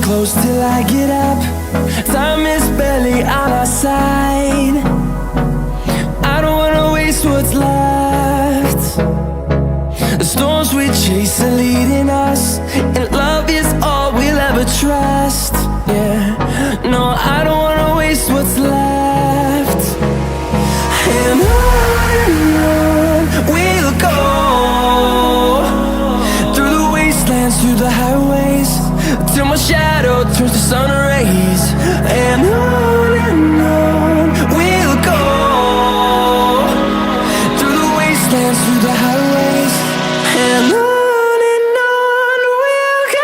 close till I get up. Time is barely on our side. I don't wanna waste what's left. The storms we chase are leading us, and love is all we'll ever trust. Yeah, no, I don't wanna waste what's left. And on we'll go, through the wastelands, through the highways, till my shadow turns to sun rays. And on we'll go, through the wastelands, through the highways, and on we'll go.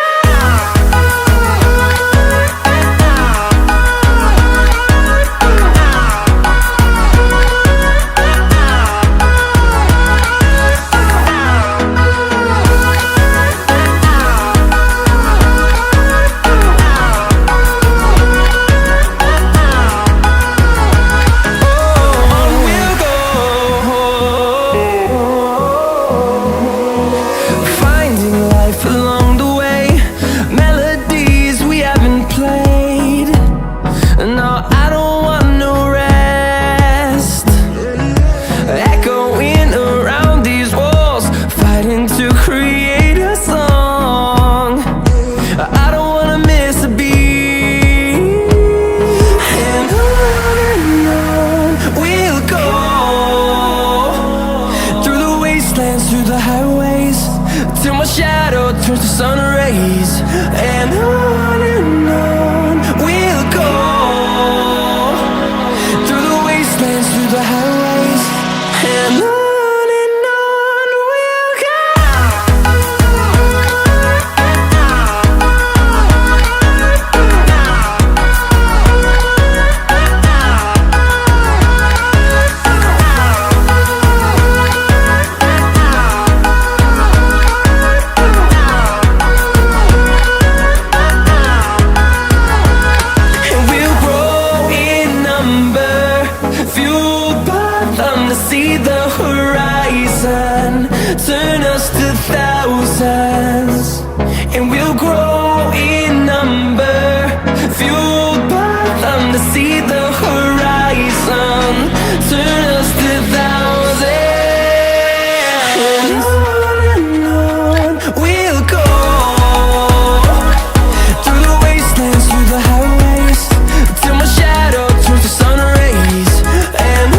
Through the highways, till my shadow turns to sun rays. And on we'll go, through the wastelands, through the highways, and on we'll go. See the horizon turn us to thousands, and we'll grow in number, fueled by them. To see the horizon turn us to thousands, and on we'll go, through the wastelands, through the highways, till my shadow turns to sun rays. And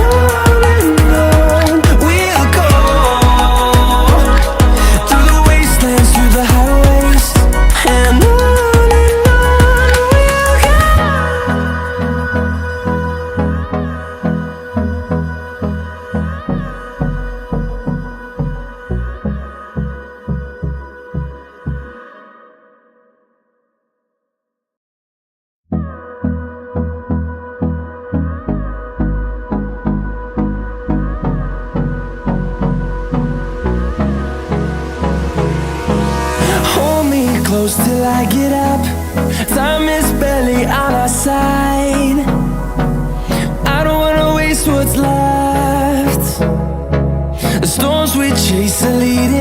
close till I get up. Time is barely on our side. I don't wanna waste what's left. The storms we chase are leading